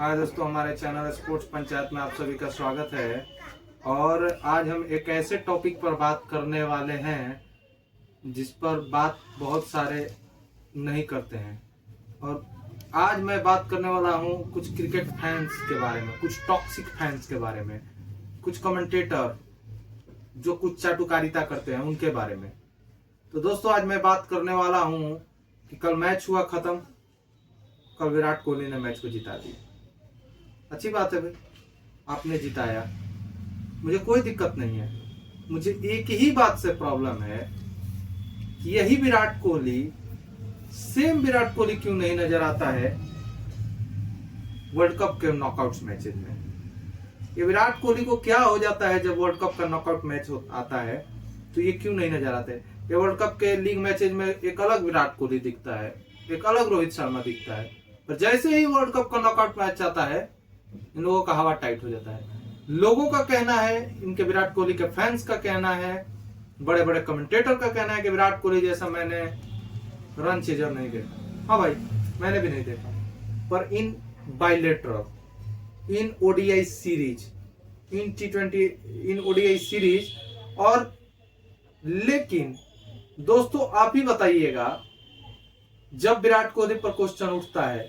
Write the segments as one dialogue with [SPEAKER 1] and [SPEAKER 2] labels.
[SPEAKER 1] हाय दोस्तों, हमारे channel sports panchayat में आप सभी का स्वागत है। और आज हम एक ऐसे टॉपिक पर बात करने वाले हैं जिस पर बात बहुत सारे नहीं करते हैं। और आज मैं बात करने वाला हूं कुछ क्रिकेट फैंस के बारे में, कुछ टॉक्सिक फैंस के बारे में, कुछ कमेंटेटर जो कुछ चाटुकारिता करते हैं उनके बारे में। तो दोस्तों, आज मैं बात करने वाला हूं कि कल मैच हुआ खत्म, कल विराट कोहली ने मैच को जिता दिया। अच्छी बात है भाई, आपने जिताया, मुझे कोई दिक्कत नहीं है। मुझे एक ही बात से प्रॉब्लम है कि यही विराट कोहली, सेम विराट कोहली क्यों नहीं नजर आता है वर्ल्ड कप के नॉकआउट मैचेस में। ये विराट कोहली को क्या हो जाता है जब वर्ल्ड कप का नॉकआउट मैच आता है, तो ये क्यों नहीं नजर आते। ये वर्ल्ड कप के लीग मैचेज में एक अलग विराट कोहली दिखता है, एक अलग रोहित शर्मा दिखता है, पर जैसे ही वर्ल्ड कप का नॉकआउट मैच आता है इन लोगों का हवा टाइट हो जाता है। लोगों का कहना है, इनके विराट कोहली के फैंस का कहना है, बड़े बड़े कमेंटेटर का कहना है कि विराट कोहली जैसा मैंने रन चेजर नहीं देखा। हाँ भाई, मैंने भी नहीं देखा, पर in bilateral, in ODI series, in T20, in ODI series. और लेकिन दोस्तों, आप ही बताइएगा, जब विराट कोहली पर क्वेश्चन उठता है,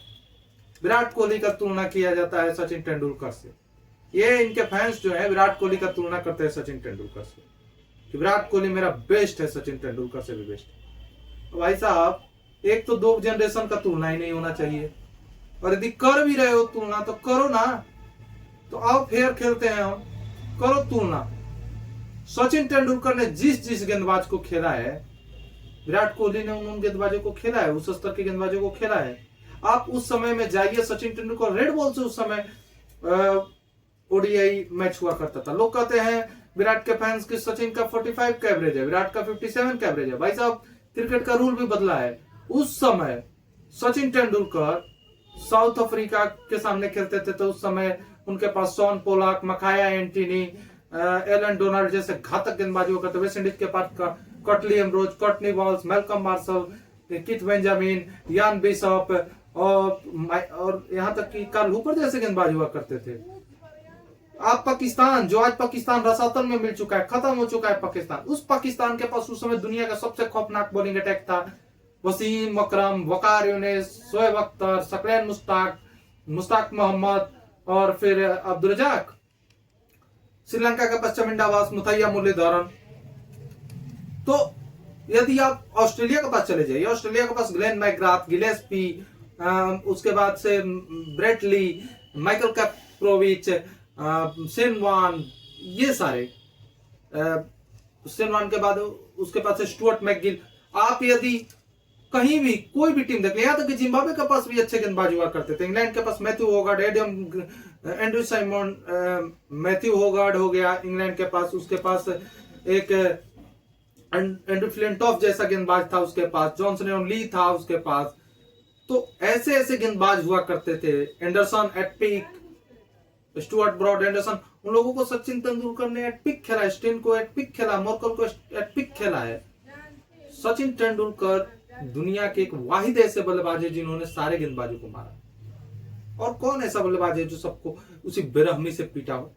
[SPEAKER 1] विराट कोहली का तुलना किया जाता है सचिन तेंदुलकर से। ये इनके फैंस जो है विराट कोहली का तुलना करते हैं सचिन तेंदुलकर से, कि विराट कोहली मेरा बेस्ट है, सचिन तेंदुलकर से भी बेस्ट है। तो भाई साहब, एक तो दो जनरेशन का तुलना ही नहीं होना चाहिए, और यदि कर भी रहे हो तुलना तो करो ना, तो आओ फेयर खेलते हैं हम, करो तुलना। सचिन तेंदुलकर ने जिस जिस गेंदबाज को खेला है, विराट कोहली ने उन गेंदबाजों को खेला है, उस स्तर के गेंदबाजों को खेला है। आप उस समय में जाइए, सचिन तेंदुलकर रेड बॉल से उस समय ओडीआई मैच हुआ करता था। लोग कहते हैं विराट के फैंस की सचिन का 45 का एवरेज है, विराट का 57 का एवरेज है। भाई साहब, क्रिकेट का रूल भी बदला है। उस समय सचिन तेंदुलकर साउथ अफ्रीका के सामने खेलते थे, तो उस समय उनके पास Shawn Pollock, मकाया Antony, Allan Donald जैसे घातक गेंदबाजी हुआ करते। वेस्ट इंडीज के पास कटली एम्ब्रोज, कॉटनी बॉल्स, Malcolm Marshall, Keith Benjamin, Ian Bishop और यहां तक कि कार्ल हूपर जैसे गेंदबाज हुआ करते थे। आप पाकिस्तान, जो आज पाकिस्तान रसातल में मिल चुका है, खत्म हो चुका है पाकिस्तान, उस पाकिस्तान के पास उस समय दुनिया का सबसे खौफनाक बॉलिंग अटैक था। वसीम अकरम, वकार यूनिस, शोएब अख्तर, शकलैन मुश्ताक, मुश्ताक मोहम्मद और फिर अब्दुल रजाक। श्रीलंका के पास चमिंडा वास, मुथैया मुरलीधरन। तो यदि आप ऑस्ट्रेलिया के पास चले जाइए, ऑस्ट्रेलिया के पास ग्लेन मैकग्राथ, गिलेस्पी, उसके बाद से Brett Lee, Michael Kasprowicz, Shane Warne, ये सारे। शेन वॉर्न के बाद उसके पास है स्टुअर्ट मैकगिल। आप यदि कहीं भी कोई भी टीम देख ले, यहाँ तक कि जिम्बाब्वे के पास भी अच्छे गेंदबाज हुआ करते थे। इंग्लैंड के पास Matthew Hoggard, Andrew Simon, Matthew Hoggard हो गया इंग्लैंड के पास। उसके पास एक एंड्रू फ्लिंटॉफ जैसा गेंदबाज था, उसके पास जॉनसन ली था उसके पास। तो ऐसे ऐसे गेंदबाज हुआ करते थे। एंडरसन, एटपिक, स्टुअर्ट ब्रॉड एंडरसन, उन लोगों को सचिन तेंदुलकर ने एटपिक खेला, स्टेन को एटपिक खेला, मोरकल को एटपिक खेला है। सचिन तेंदुलकर दुनिया के एक वाहिद ऐसे बल्लेबाज है जिन्होंने सारे गेंदबाजों को मारा। और कौन ऐसा बल्लेबाज है जो सबको उसी बेरहमी से पीटा हो।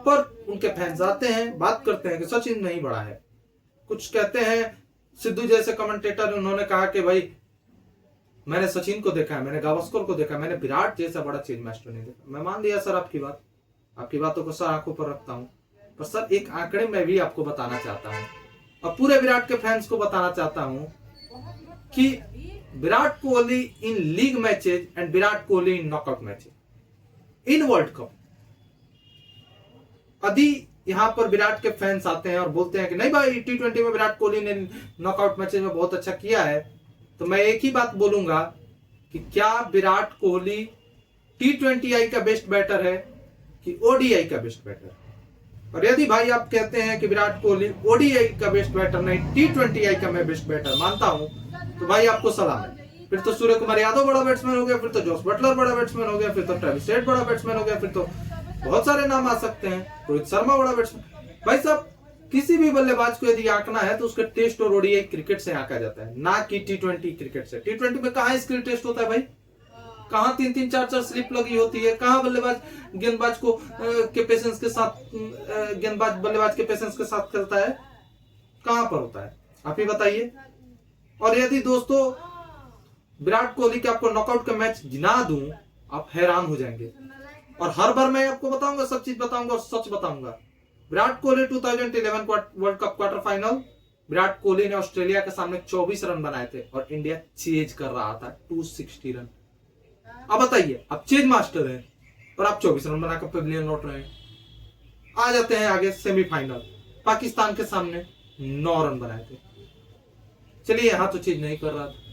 [SPEAKER 1] पर उनके फैंस आते हैं, बात करते हैं कि सचिन नहीं बड़ा है। कुछ कहते हैं, सिद्धू जैसे कमेंटेटर, उन्होंने कहा कि भाई मैंने सचिन को देखा है, मैंने गावस्कर को देखा है, मैंने विराट जैसा बड़ा चेज मास्टर नहीं देखा। मैं मान लिया सर आपकी बात, आपकी बातों को सर आंखों पर रखता हूं, पर सर एक आंकड़े में भी आपको बताना चाहता हूं और पूरे विराट के फैंस को बताना चाहता हूं कि विराट कोहली इन league matches and Virat Kohli in knockout matches in world cup. यदि यहां पर विराट के फैंस आते हैं और बोलते हैं कि नहीं भाई, T20 में विराट कोहली ने नॉकआउट मैचेज में बहुत अच्छा किया है, तो मैं एक ही बात बोलूंगा कि क्या विराट कोहली T20I का बेस्ट बैटर है कि ओडीआई का बेस्ट बैटर। और यदि भाई आप कहते हैं कि विराट कोहली ओडीआई का बेस्ट बैटर नहीं, T20I का मैं बेस्ट बैटर मानता हूं, तो भाई आपको सलाम है। फिर तो सूर्य कुमार यादव बड़ा बैट्समैन हो गया, फिर तो जोस बटलर बड़ा बैट्समैन हो गया, फिर तो ट्रेविस हेड बड़ा बैट्समैन हो गया, फिर तो बहुत सारे नाम आ सकते हैं, रोहित शर्मा बड़ा बैट्समैन। भाई साहब, किसी भी बल्लेबाज को यदि आंकना है तो उसके टेस्ट और ओडीआई क्रिकेट से आंका जाता है, ना कि T20 क्रिकेट से। T20 में कहां स्किल टेस्ट होता है भाई, कहाँ 3-3 4-4 स्लिप लगी होती है, कहाँ बल्लेबाज गेंदबाज को के पेशेंस के साथ गेंदबाज बल्लेबाज के पेशेंस के साथ खेलता है, कहां पर होता है, आप ही बताइए। और यदि दोस्तों विराट कोहली के आपको नॉकआउट का मैच गिना दूं, आप हैरान हो जाएंगे। और हर बार मैं आपको बताऊंगा, सब चीज बताऊंगा और सच बताऊंगा। Virat Kohli 2011 world cup quarter final, Virat Kohli ने ऑस्ट्रेलिया के सामने 24 रन बनाए थे और इंडिया चेज कर रहा था 260 रन। अब बताइए, आप चेज मास्टर हैं और आप 24 रन बनाकर पवेलियन लौट रहे हैं। आ जाते हैं आगे सेमीफाइनल, पाकिस्तान के सामने 9 रन बनाए थे, चलिए यहां तो चेज नहीं कर रहा था।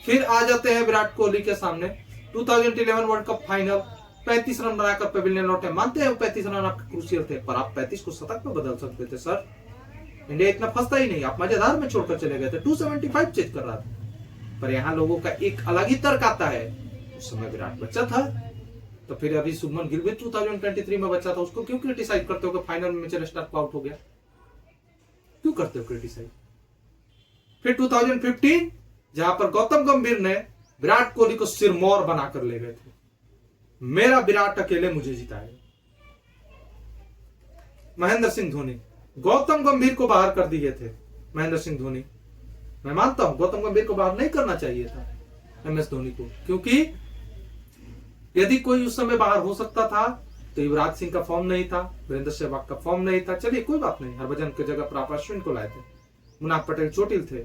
[SPEAKER 1] फिर आ जाते हैं विराट कोहली के सामने 2011 वर्ल्ड कप फाइनल, 35 रन बनाकर पवेलियन लौटे। मानते हैं 35 रन आपके क्रूशियल थे, पर आप 35 को शतक में बदल सकते थे सर। इंडिया इतना फंसता ही नहीं, आप मजेदार में छोड़कर चले गए थे। 275 चेज कर रहा था। पर यहाँ लोगों का एक अलग ही तर्क आता है, उस समय विराट बच्चा था, तो फिर अभी शुभमन गिल भी 2023 में बच्चा था, उसको क्यों क्रिटिसाइज करते हो कि फाइनल में मिचेल स्टार्क आउट हो गया, क्यों करते हो क्रिटिसाइज। फिर 2015 जहां पर गौतम गंभीर ने विराट कोहली को सिरमौर बनाकर ले गए थे, मेरा विराट अकेले मुझे जिताएगा। महेंद्र सिंह धोनी, गौतम गंभीर को बाहर कर दिए थे महेंद्र सिंह धोनी। मैं मानता हूं गौतम गंभीर को बाहर नहीं करना चाहिए था MS धोनी को, क्योंकि यदि कोई उस समय बाहर हो सकता था तो युवराज सिंह का फॉर्म नहीं था, वीरेंद्र सहवाग का फॉर्म नहीं था। चलिए कोई बात नहीं, हरभजन की जगह पर आप अश्विन को लाए थे, मुनाफ पटेल चोटिल थे,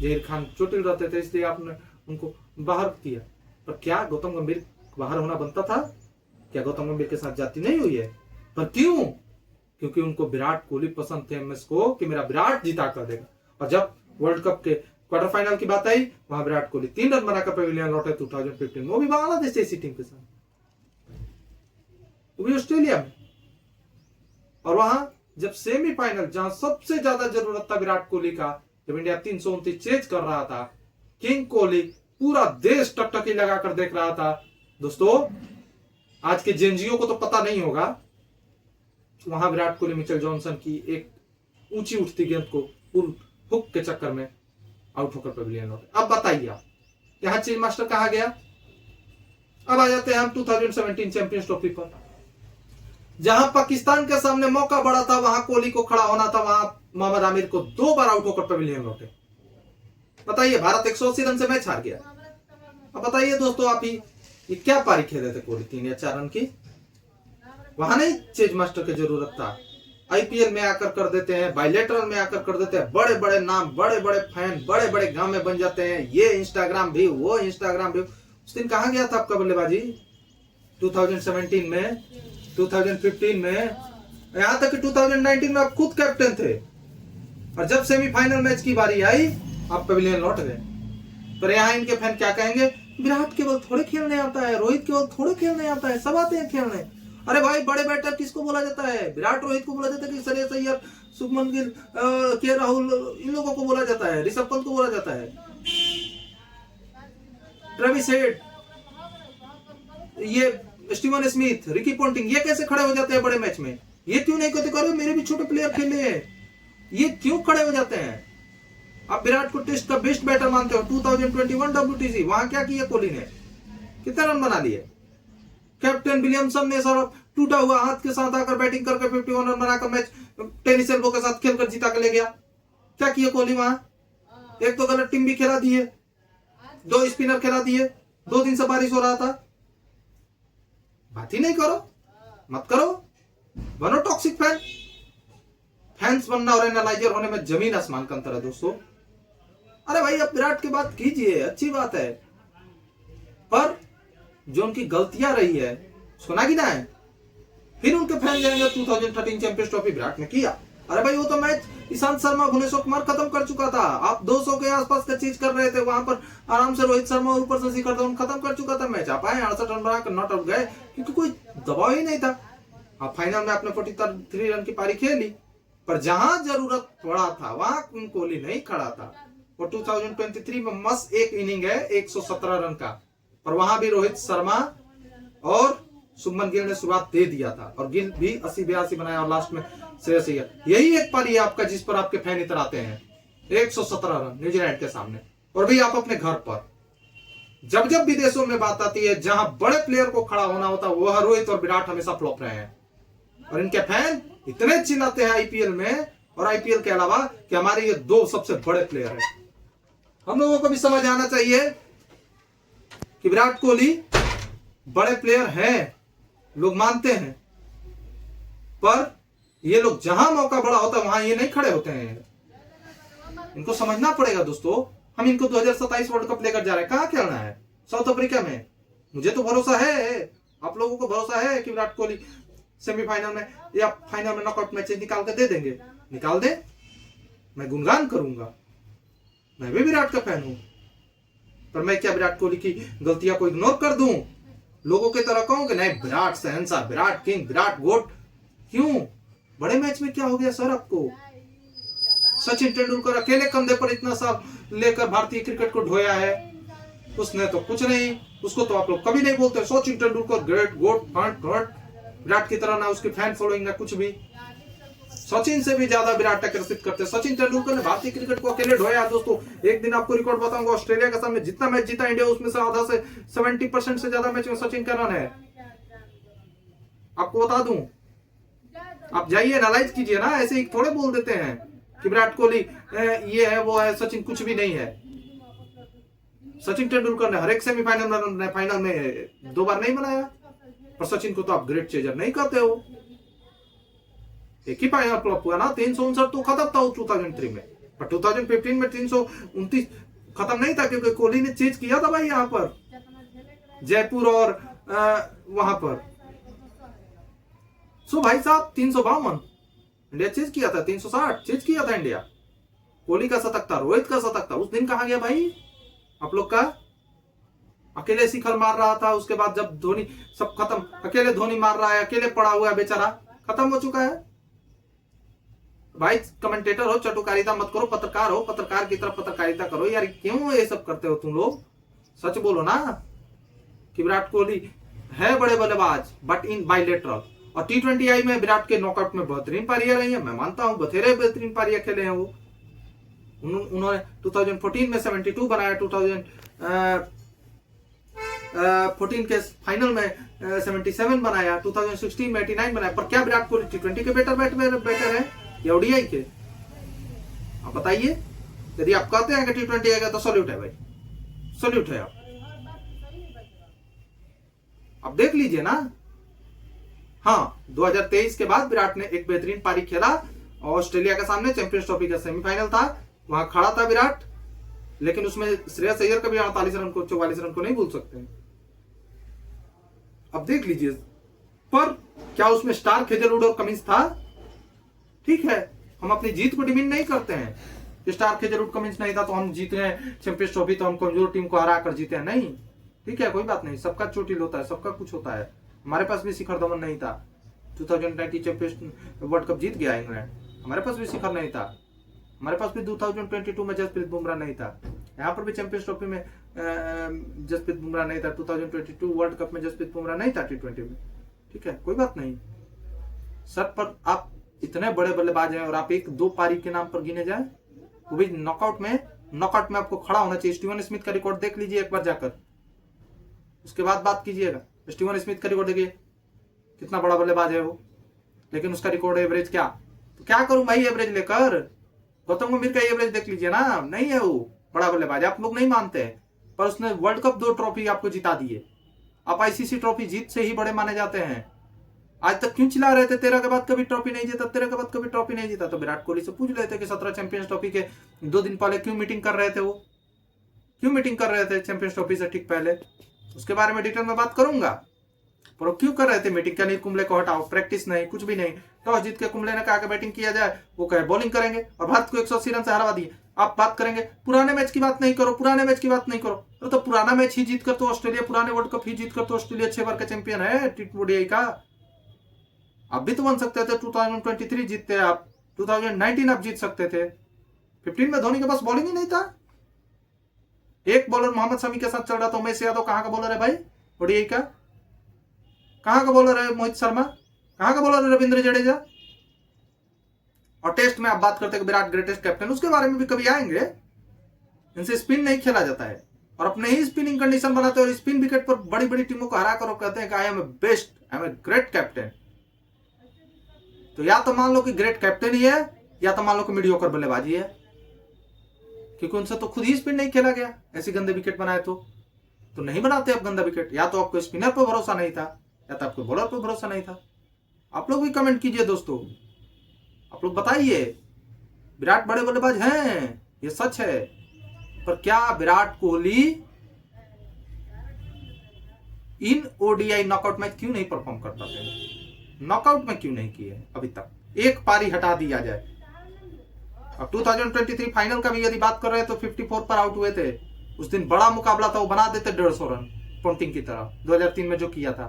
[SPEAKER 1] जहीर खान चोटिल रहते थे, इसलिए आपने उनको बाहर किया। पर क्या गौतम गंभीर बाहर होना बनता था? क्या गौतम गंभीर के साथ जाती नहीं हुई है? पर क्यों? क्योंकि उनको विराट कोहली पसंद थे MS को, कि मेरा विराट जिता कर देगा। और जब वर्ल्ड कप के क्वार्टर फाइनल की बात आई, वहां विराट कोहली 3 रन बनाकर पवेलियन लौटे 2015 में, वो भी बांग्लादेश जैसी टीम के साथ, वो भी ऑस्ट्रेलिया में। और वहां जब सेमीफाइनल, जहां सबसे ज्यादा जरूरत था विराट कोहली का, जब इंडिया 329 चेज कर रहा था, किंग कोहली, पूरा देश टकटकी लगाकर देख रहा था। दोस्तों आज के जेनजियो को तो पता नहीं होगा, वहां विराट कोहली मिचेल जॉनसन की एक ऊंची उठती गेंद को पुल हुक के चक्कर में आउट होकर पवेलियन लौटे। अब बताइए आप, यहां चेज मास्टर कहा गया? अब आ जाते हैं हम 2017 चैंपियंस ट्रॉफी पर, जहां पाकिस्तान के सामने मौका बड़ा था, वहां कोहली को खड़ा होना था, वहां मोहम्मद आमिर को 2 बार आउट होकर पवेलियन लौटे। बताइए, भारत 180 रन से मैच हार गया। अब बताइए दोस्तों आप ही, ये क्या पारी खेले थे कोहली 3 या 4 रन की? वहां नहीं चेज मास्टर की जरूरत था। IPL में आकर कर देते हैं, बायलेटरल में आकर कर देते हैं, बड़े बड़े नाम, बड़े बड़े फैन, बड़े बड़े गांव में बन जाते हैं, ये इंस्टाग्राम भी, वो इंस्टाग्राम भी। उस दिन कहां गया था आपका बल्लेबाजी? 2017 में, 2015 में, यहां तक कि 2019 में आप खुद कैप्टन थे, और जब सेमीफाइनल मैच की बारी आई आप पवेलियन लौट गए। पर यहाँ इनके फैन क्या कहेंगे? विराट केवल थोड़े खेलने आता है, रोहित केवल थोड़े खेलने आता है, सब आते हैं खेलने। अरे भाई, बड़े बैटर किसको बोला जाता है? विराट, रोहित को बोला जाता है कि श्रेयस अय्यर, शुभमन गिल, के राहुल, इन लोगों को बोला जाता है, ऋषभ पंत को बोला जाता है, ट्रेविस हेड, ये स्टीवन स्मिथ, रिकी पॉन्टिंग, ये कैसे खड़े हो जाते हैं बड़े मैच में? ये क्यों नहीं कहते करो मेरे भी छोटे प्लेयर खेले हैं? ये क्यों खड़े हो जाते हैं? आप विराट को टेस्ट का बेस्ट बैटर मानते हो। 2021 WTC, वहां क्या किया कोहली ने? कितने रन बना लिए? कैप्टन विलियमसन ने सर टूटा हुआ हाथ के साथ आकर बैटिंग करके 51 रन बनाकर मैच टेनिस एल्बो के साथ खेलकर जीता के ले गया। क्या किया कोहली वहां? एक तो गलत टीम भी खिला दिए, 2 स्पिनर खिला दिए, 2 दिन से बारिश हो रहा था। बात ही नहीं करो, मत करो, बनो टॉक्सिक फैन। फैंस बनना और एनालाइजर होने में जमीन आसमान का अंतर है दोस्तों। अरे भाई, अब विराट की बात कीजिए, अच्छी बात है, पर जो उनकी गलतियां रही है उसको ना गिनाएं। फिर उनके फैन जाएंगे 2013 चैंपियंस ट्रॉफी विराट ने किया। अरे भाई, वो तो मैच ईशांत शर्मा, भुवनेश्वर कुमार खत्म कर चुका था। आप 200 के आसपास का चीज कर रहे थे, वहां पर आराम से रोहित शर्मा और ऊपर से शिखर धवन खत्म कर चुका था मैच। आप आए 68 रन बनाकर नॉट आउट गए, क्योंकि कोई दबाव ही नहीं था। आप फाइनल में आपने 43 रन की पारी खेली, पर जहां जरूरत पड़ा था वहां कोहली नहीं खड़ा था। और 2023 में मस्त एक इनिंग है 117 रन का, पर वहां भी रोहित शर्मा और शुभमन गिल ने शुरुआत दे दिया था, और गिल भी 80-82 बनाया, और लास्ट में श्रेयस अय्यर। यही एक पारी है आपका जिस पर आपके फैन इतर आते हैं। 117 रन न्यूजीलैंड के सामने, और भी आप अपने घर पर। जब जब विदेशों में बात आती है, जहां बड़े प्लेयर को खड़ा होना होता है, वह रोहित और विराट हमेशा फ्लॉप रहे हैं। और इनके फैन इतने चिल्लाते हैं आईपीएल में और आईपीएल के अलावा कि हमारे ये दो सबसे बड़े प्लेयर हैं। हम लोगों को भी समझ आना चाहिए कि विराट कोहली बड़े प्लेयर हैं, लोग मानते हैं, पर ये लोग जहां मौका बड़ा होता है वहां ये नहीं खड़े होते हैं। इनको समझना पड़ेगा दोस्तों। हम इनको 2027 वर्ल्ड कप लेकर जा रहे हैं, कहां खेलना है? साउथ अफ्रीका में। मुझे तो भरोसा है, आप लोगों को भरोसा है कि विराट कोहली सेमीफाइनल में या फाइनल में नॉकआउट मैचेस निकाल के दे देंगे। निकाल दे, मैं गुणगान करूंगा, मैं भी विराट का फैन हूं। पर मैं क्या विराट कोहली की गलतियां को इग्नोर कर दूं? लोगों की तरह कहूं कि नहीं विराट शहंशाह, विराट किंग, विराट गोट। क्यों? बड़े मैच में क्या हो गया सर आपको? सचिन तेंदुलकर अकेले कंधे पर इतना साल लेकर भारतीय क्रिकेट को ढोया है, उसने तो कुछ नहीं। उसको तो आप लोग कभी नहीं बोलते सचिन तेंदुलकर ग्रेट गोट फंट गॉड। विराट की तरह ना उसकी फैन फॉलोइंग ना कुछ भी। सचिन से भी ज्यादा विराट आकर्षित करते। सचिन तेंदुलकर ने भारतीय क्रिकेट को अकेले ढोया दोस्तों। एक दिन आपको रिकॉर्ड बताऊंगा, ऑस्ट्रेलिया के सामने जितना मैच जीता इंडिया, उसमें से आधा से 70% से ज्यादा मैच में सचिन का रन है। आपको बता दूं, आप जाइए एनालाइज कीजिए ना, ऐसे ही थोड़े बोल देते हैं कि विराट कोहली ये है वो है, सचिन कुछ भी नहीं है। सचिन तेंदुलकर ने हर एक सेमीफाइनल में फाइनल में 2 बार नहीं बनाया, पर सचिन को तो आप ग्रेट चेजर नहीं करते हो। एक ही फाइनल फ्लॉप हुआ ना, 359 तो खत्म था 2003 में, पर 2015 में 329 खत्म नहीं था, क्योंकि कोहली ने चेज किया था भाई यहाँ पर जयपुर और वहां पर। सो भाई साहब 352 इंडिया चेज किया था, 360 चेज किया था इंडिया। कोहली का शतक था, रोहित का शतक था। उस दिन कहां गया भाई आप लोग का? अकेले शिखर मार रहा था, उसके बाद जब धोनी सब खत्म, अकेले धोनी मार रहा है, अकेले पड़ा हुआ है बेचारा, खत्म हो चुका है। भाई कमेंटेटर हो, चटुकारिता मत करो, पत्रकार हो, पत्रकार की तरफ पत्रकारिता करो यार। क्यों ये सब करते हो तुम लोग? सच बोलो ना कि विराट कोहली है बड़े बल्लेबाज, बट इन बायलेटरल। और T20I में विराट के नॉकआउट में बेहतरीन पारियां रही है, मैं मानता हूं, बथेरे बेहतरीन पारियां खेले हैं वो। उन्होंने 2014 में 72 बनाया, 2014 के फाइनल में 77 बनाया, 2016 में 89 बनाया। पर क्या विराट कोहली T20 के बेटर है या ODI के? आप बताइए। यदि आप कहते हैं कि T20 आएगा तो सॉल्यूट है भाई, सॉल्यूट है। आप देख लीजिए ना। हाँ, 2023 के बाद विराट ने एक बेहतरीन पारी खेला, ऑस्ट्रेलिया के सामने चैंपियंस ट्रॉफी का सेमीफाइनल था, वहां खड़ा था विराट, लेकिन उसमें श्रेयस अय्यर का भी 48 रन को 44 रन को नहीं भूल सकते। अब देख लीजिए, पर क्या उसमें स्टार हेजलवुड और कमिंस था? ठीक है, हम अपनी जीत को डिमीन नहीं करते हैं। स्टार हेजलवुड कमिंस नहीं था तो हम जीते हैं चैंपियंस ट्रॉफी, तो हम कमजोर टीम को हरा कर जीते हैं, नहीं। ठीक है, कोई बात नहीं, सबका चोटिल होता है, सबका कुछ होता है। हमारे पास भी शिखर धवन नहीं था, 2019 चैंपियंस वर्ल्ड कप जीत गया इंग्लैंड, हमारे पास भी शिखर नहीं था। हमारे पास भी 2022 में जसप्रीत बुमराह नहीं था, यहाँ पर भी चैंपियंस ट्रॉफी में जसप्रीत बुमराह नहीं था, 2022 वर्ल्ड कप में जसप्रीत बुमराह नहीं था T20 में। ठीक है, कोई बात नहीं सर, पर आप इतने बड़े बल्लेबाज हैं और आप 1-2 पारी के नाम पर गिने जाए, वो भी नॉकआउट में आपको खड़ा होना चाहिए। स्टीवन स्मिथ का रिकॉर्ड देख लीजिए एक बार जाकर, उसके बाद बात कीजिएगा। स्टीवन स्मिथ का रिकॉर्ड देखिए, कितना बड़ा बल्लेबाज है वो, लेकिन उसका रिकॉर्ड एवरेज क्या? तो क्या करूं भाई एवरेज लेकर? गौतम गंभीर का एवरेज देख लीजिए ना, नहीं है वो बड़ा बल्लेबाज, आप लोग नहीं मानते हैं, पर उसने वर्ल्ड कप 2 ट्रॉफी आपको जिता दिए। आप ICC ट्रॉफी जीत से ही बड़े माने जाते हैं। आज तक क्यों चिल्ला रहे थे 13 के बाद कभी ट्रॉफी नहीं जीता, 13 के बाद कभी ट्रॉफी नहीं जीता? तो विराट कोहली से पूछ रहे थे कि 17 चैंपियंस ट्रॉफी के 2 दिन पहले क्यों मीटिंग कर रहे थे? वो क्यों मीटिंग कर रहे थे चैंपियंस ट्रॉफी से ठीक पहले? उसके बारे में डिटेल में बात करूंगा, पर क्यों कर रहे थे मीटिंग? क्या नहीं कुंबले को हटाओ, प्रैक्टिस नहीं, कुछ भी नहीं। टॉस जीत के कुंबले ने कहा कि बैटिंग किया जाए, वो कहे बॉलिंग करेंगे और भारत को 180 रन से हरा दिए। आप बात करेंगे पुराने मैच की बात नहीं करो, पुराने मैच की बात नहीं करो। तो पुराना मैच ही जीत कर तो ऑस्ट्रेलिया, पुराने वर्ल्ड कप ही जीत कर तो ऑस्ट्रेलिया 6 बार का चैंपियन है T20I का। आप भी तो बन सकते थे, 2023 जीतते आप, 2019 आप जीत सकते थे। 15 में धोनी के पास बॉलिंग ही नहीं था, एक बॉलर मोहम्मद शमी के साथ चल रहा था। उमेश यादव कहां का बॉलर है भाई ODI का? कहां का बॉलर है मोहित शर्मा? कहां का बॉलर है रविंद्र जडेजा? और टेस्ट में आप बात करते हैं विराट ग्रेटेस्ट कैप्टन, उसके बारे में भी कभी आएंगे। इनसे स्पिन नहीं खेला जाता है, और अपने ही स्पिनिंग कंडीशन बनाते हैं और स्पिन विकेट पर बड़ी बड़ी टीमों को हरा कर कहते हैं कि I am a best, I am a great captain. तो या तो मान लो कि ग्रेट कैप्टन ही है, या तो मान लो कि मीडियोकर बल्लेबाजी है, क्योंकि उनसे तो खुद ही स्पिन नहीं खेला गया, ऐसे गंदे विकेट बनाए तो नहीं बनाते आप गंदा विकेट। या तो आपको स्पिनर पर भरोसा नहीं था, या तो आपको बॉलर पर भरोसा नहीं था। आप लोग भी कमेंट कीजिए दोस्तों, आप लोग बताइए, विराट बड़े बल्लेबाज हैं, ये सच है, पर क्या Virat Kohli in ODI knockout match क्यों नहीं परफॉर्म करता थे? नॉकआउट में क्यों नहीं किए अभी तक? एक पारी हटा दिया जाए। अब 2023 फाइनल का भी यदि बात कर रहे हैं तो 54 पर आउट हुए थे। उस दिन बड़ा मुकाबला था, वो बना देते 150 रन पोंटिंग की तरह 2003 में जो किया था,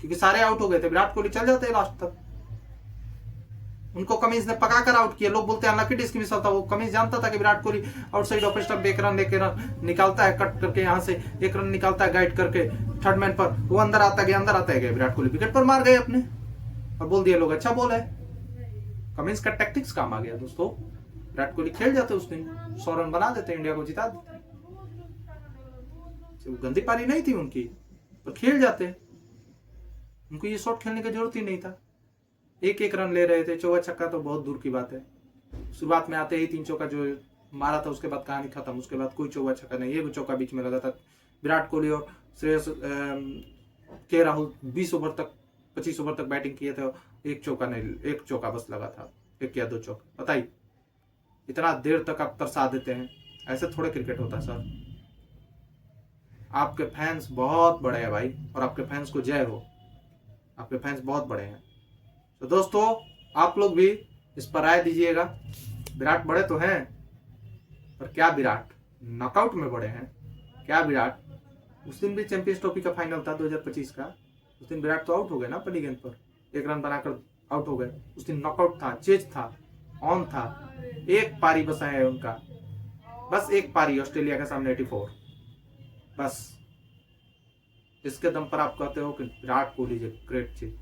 [SPEAKER 1] क्योंकि सारे आउट हो गए थे, विराट कोहली चल जाते लास्ट तक। उनको कमिंस ने पकाकर आउट किया। लोग बोलते हैं अनलकी डिसमिसल था, वो कमिंस जानता था कि Virat Kohli outside off stump 1 run लेकर निकालता है, कट करके यहां से 1 रन निकालता है गाइड करके थर्ड मैन पर, वो अंदर आता गया, विराट कोहली विकेट पर मार गए अपने, और बोल दिया लोग अच्छा बॉल है। कमिंस का टैक्टिक्स काम आ गया दोस्तों। विराट कोहली खेल जाते उस दिन, 100 रन बना देते, इंडिया को जिता देते। गंदी पारी नहीं थी उनकी, पर खेल जाते। उनको ये शॉट खेलने की जरूरत ही नहीं था। 1-1 रन ले रहे थे, चौका छक्का तो बहुत दूर की बात है। शुरुआत में आते ही 3 चौका जो मारा था, उसके बाद कहानी खत्म। उसके बाद कोई चौका छक्का नहीं, एक चौका बीच में लगा था। विराट कोहली और श्रेयस के राहुल 20 ओवर तक 25 ओवर तक बैटिंग किए थे, एक चौका नहीं, एक चौका बस लगा था, 1 या 2 चौका। बताइए, इतना देर तक आप तरसा देते हैं, ऐसे थोड़े क्रिकेट होता है सर। आपके फैंस बहुत बड़े हैं भाई, और आपके फैंस को जय हो, आपके फैंस बहुत बड़े हैं। तो दोस्तों, आप लोग भी इस पर राय दीजिएगा। विराट बड़े तो हैं, पर क्या विराट नॉकआउट में बड़े हैं? क्या विराट, उस दिन भी चैंपियंस ट्रॉफी का फाइनल था 2025 का, उस दिन विराट तो आउट हो गए ना पहली गेंद पर, 1 रन बनाकर आउट हो गए। उस दिन नॉकआउट था, चेज था, ऑन था, एक पारी बस है उनका, बस एक पारी ऑस्ट्रेलिया के सामने 84, बस। इसके दम पर आप कहते हो कि विराट कोहली ग्रेट चीज।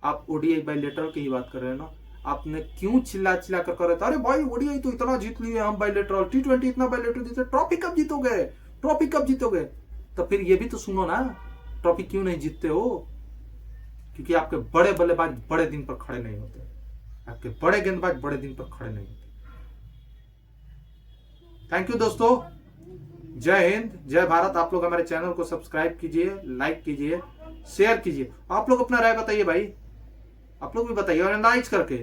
[SPEAKER 1] आप ओडीआई बायलेटरल की ही बात कर रहे हैं ना, आपने क्यों चिल्ला चिल्ला कर रहे थे, अरे भाई ओडीआई तो इतना जीत लिए हम, बायलेटरल T20 इतना बायलेटरल जीते, ट्रॉफी कब जीतोगे, ट्रॉफी कब जीतोगे? तो फिर ये भी तो सुनो ना, ट्रॉफी क्यों नहीं जीतते हो? क्योंकि आपके बड़े बल्लेबाज बड़े दिन पर खड़े नहीं होते, आपके बड़े गेंदबाज बड़े दिन पर खड़े नहीं होते। थैंक यू दोस्तों, जय हिंद, जय भारत। आप लोग हमारे चैनल को सब्सक्राइब कीजिए, लाइक कीजिए, शेयर कीजिए। आप लोग अपना राय बताइए भाई, आप लोग भी बताइए, और एनालाइज करके,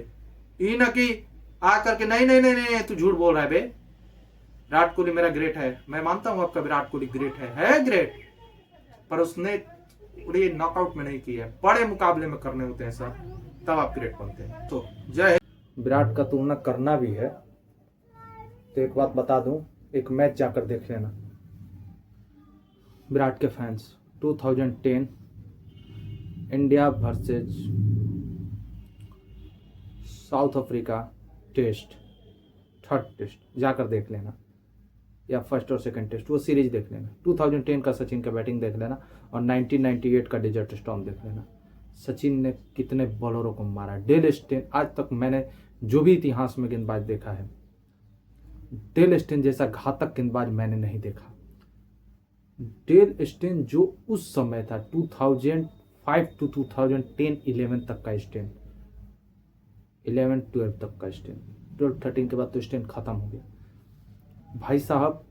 [SPEAKER 1] ये ना कि आ करके नहीं नहीं नहीं नहीं तू झूठ बोल रहा है बे। विराट कोहली मेरा ग्रेट है, मैं मानता हूं आपका विराट कोहली ग्रेट है ग्रेट, पर उसने नॉकआउट में नहीं किया है, बड़े मुकाबले में करने होते हैं सर, तब आप ग्रेट बनते हैं। तो जय हिंद। विराट का तुलना करना भी है तो एक बात बता दूं, एक मैच जाकर देख लेना। विराट के fans, 2010 India versus South Africa test, 3rd test जाकर देख लेना, या 1st और 2nd टेस्ट, वो सीरीज देख लेना। 2010 का सचिन का बैटिंग देख लेना, और 1998 का डेजर्ट स्टॉर्म देख लेना। सचिन ने कितने बॉलरों को मारा। डेल स्टेन, आज तक मैंने जो भी इतिहास में गेंदबाज देखा है, डेल स्टेन जैसा घातक गेंदबाज मैंने नहीं देखा। डेल स्टेन जो उस समय था, 2005 to 2010-11 तक का स्टेन, 11-12 तक का स्टेन, 12-13 के बाद तो स्टेन खत्म हो गया भाई साहब।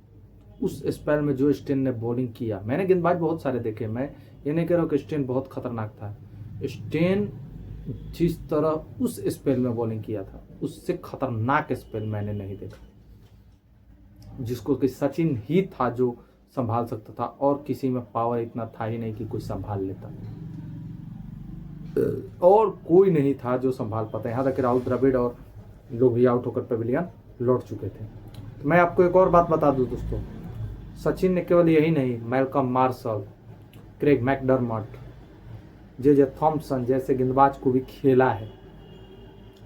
[SPEAKER 1] उस स्पेल में जो स्टेन ने बॉलिंग किया, मैंने गेंदबाज बहुत सारे देखे, मैं ये नहीं कह रहा हूँ कि स्टेन बहुत खतरनाक था। स्टेन जिस तरह उस स्पेल में बॉलिंग किया था, उससे खतरनाक स्पेल मैंने नहीं देखा, जिसको कि सचिन ही था जो संभाल सकता था, और किसी में पावर इतना था ही नहीं कि कोई संभाल लेता, और कोई नहीं था जो संभाल पाता। यहाँ तक राहुल द्रविड़ और लोग भी आउट होकर पवेलियन लौट चुके थे। तो मैं आपको एक और बात बता दूं दोस्तों, सचिन ने केवल यही नहीं, मैल्कम मार्शल, क्रेग मैकडर्मट, जे थॉम्पसन जैसे गेंदबाज को भी खेला है।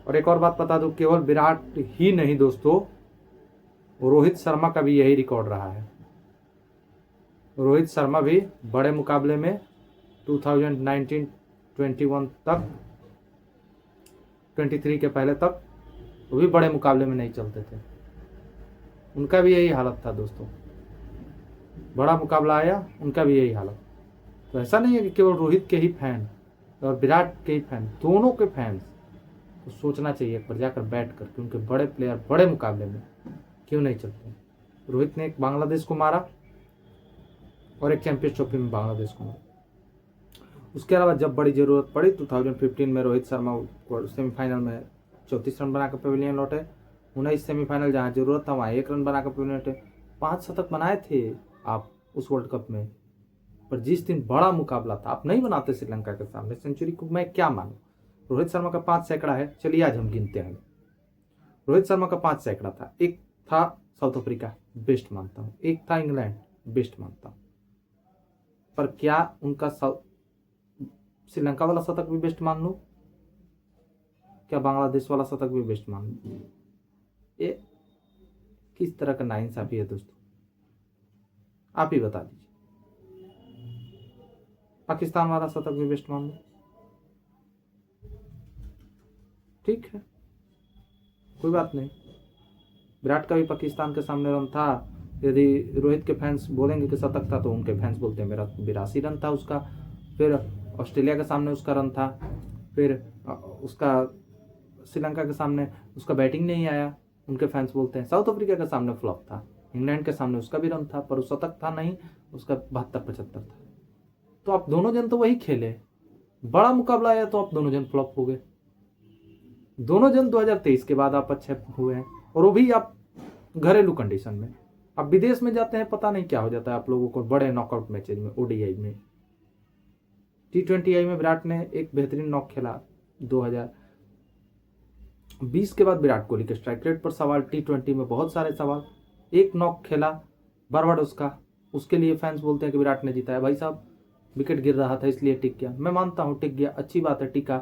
[SPEAKER 1] और एक और बात बता दूं, केवल विराट ही नहीं दोस्तों, रोहित शर्मा का भी यही रिकॉर्ड रहा है। रोहित शर्मा भी बड़े मुकाबले में 2019-21 तक, 23 के पहले तक, वो भी बड़े मुकाबले में नहीं चलते थे। उनका भी यही हालत था दोस्तों। बड़ा मुकाबला आया, उनका भी यही हालत। तो ऐसा नहीं है कि केवल रोहित के ही फैन और विराट के ही फैन, दोनों के फैंस को सोचना चाहिए एक बार जाकर बैठ कर कि उनके बड़े प्लेयर बड़े मुकाबले में क्यों नहीं चलते। रोहित ने एक बांग्लादेश को मारा और एक चैंपियंस ट्रॉफी में बांग्लादेश को मारा। उसके अलावा जब बड़ी ज़रूरत पड़ी 2015 में रोहित शर्मा सेमीफाइनल में 34 रन बनाकर पेविलियन लौटे। 19 सेमीफाइनल जहाँ जरूरत था वहाँ 1 रन बनाकर पेविलियन लौटे। 5 शतक बनाए थे आप उस वर्ल्ड कप में, पर जिस दिन बड़ा मुकाबला था आप नहीं बनाते श्रीलंका के सामने सेंचुरी को मैं क्या मानूं। रोहित शर्मा का 5 सैकड़ा है, चलिए आज हम गिनते हैं। रोहित शर्मा का 5 सैकड़ा था। एक था साउथ अफ्रीका, बेस्ट मानता हूँ। एक था इंग्लैंड, बेस्ट मानता हूँ। पर क्या उनका श्रीलंका वाला शतक भी बेस्ट मान लूं? क्या बांग्लादेश वाला शतक भी बेस्ट मान लूं? ये किस तरह का नाइंसाफी है दोस्तों, आप ही बता दीजिए। पाकिस्तान वाला शतक भी बेस्ट मान लूं? ठीक है, कोई बात नहीं। विराट का भी पाकिस्तान के सामने रन था। यदि रोहित के फैंस बोलेंगे कि शतक था तो उनके फैंस बोलते हैं मेरा 82 रन था उसका। फिर ऑस्ट्रेलिया के सामने उसका रन था। फिर उसका श्रीलंका के सामने उसका बैटिंग नहीं आया, उनके फैंस बोलते हैं। साउथ अफ्रीका के सामने फ्लॉप था। इंग्लैंड के सामने उसका भी रन था पर उस शतक था नहीं, उसका 72-75 था। तो आप दोनों जन तो वही खेले, बड़ा मुकाबला आया तो आप दोनों जन फ्लॉप हो गए। दोनों जन 2023 के बाद आप अच्छे हुए हैं, और वो भी आप घरेलू कंडीशन में। अब विदेश में जाते हैं पता नहीं क्या हो जाता है आप लोगों को बड़े नॉकआउट मैचेज में, ओडीआई में। T20 में विराट ने एक बेहतरीन नॉक खेला 2020 के बाद। विराट कोहली के स्ट्राइक रेट पर सवाल, T20 में बहुत सारे सवाल। एक नॉक खेला बारबाडोस का, उसके लिए फैंस बोलते हैं कि विराट ने जिताया। भाई साहब विकेट गिर रहा था इसलिए टिक गया, मैं मानता हूँ टिक गया, अच्छी बात है टिका।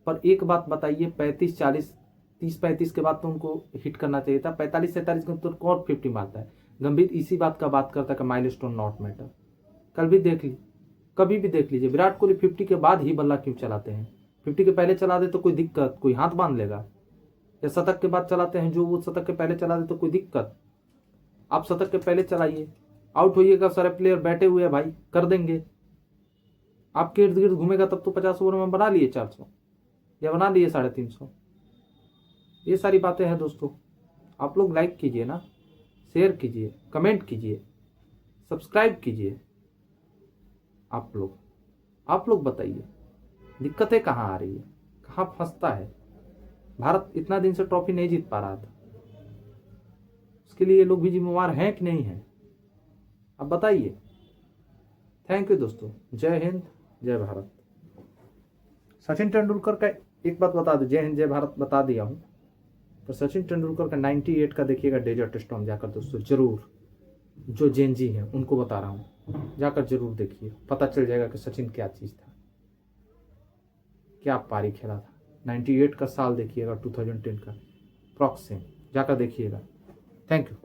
[SPEAKER 1] पर एक बात बताइए, 35-40 30-35 के बाद तो उनको हिट करना चाहिए था। 45-47 के तो कौन 50 मारता है। गंभीर इसी बात का बात करता है कि माइलस्टोन नॉट मैटर। कल भी देख ली, कभी भी देख लीजिए, विराट कोहली 50 के बाद ही बल्ला क्यों चलाते हैं। 50 के पहले चला दे तो कोई दिक्कत, कोई हाथ बांध लेगा। या शतक के बाद चलाते हैं, जो वो शतक के पहले चला दे तो कोई दिक्कत। आप शतक के पहले चलाइए, आउट होइएगा, सारे प्लेयर बैठे हुए हैं भाई, कर देंगे। आपके इर्द गिर्द घूमेगा तब तो 50 ओवर में बना लिए 400 या बना लिए 350। ये सारी बातें हैं दोस्तों। आप लोग लाइक कीजिए ना, शेयर कीजिए, कमेंट कीजिए, सब्सक्राइब कीजिए। आप लोग बताइए दिक्कतें कहाँ आ रही है, कहाँ फंसता है। भारत इतना दिन से ट्रॉफी नहीं जीत पा रहा था, उसके लिए ये लोग भी जिम्मेवार हैं कि नहीं हैं, अब बताइए। थैंक यू दोस्तों, जय हिंद जय भारत। सचिन तेंदुलकर का एक बात बता दो, जय हिंद जय भारत बता दिया हूँ, पर सचिन तेंदुलकर का 98 का देखिएगा डेजर्ट स्टॉर्म जाकर दोस्तों, जरूर। जो जेनजी हैं उनको बता रहा हूँ, जाकर जरूर देखिए, पता चल जाएगा कि सचिन क्या चीज़ था, क्या पारी खेला था। 98 का साल देखिएगा, 2010 का प्रॉक्स से जाकर देखिएगा। Thank you.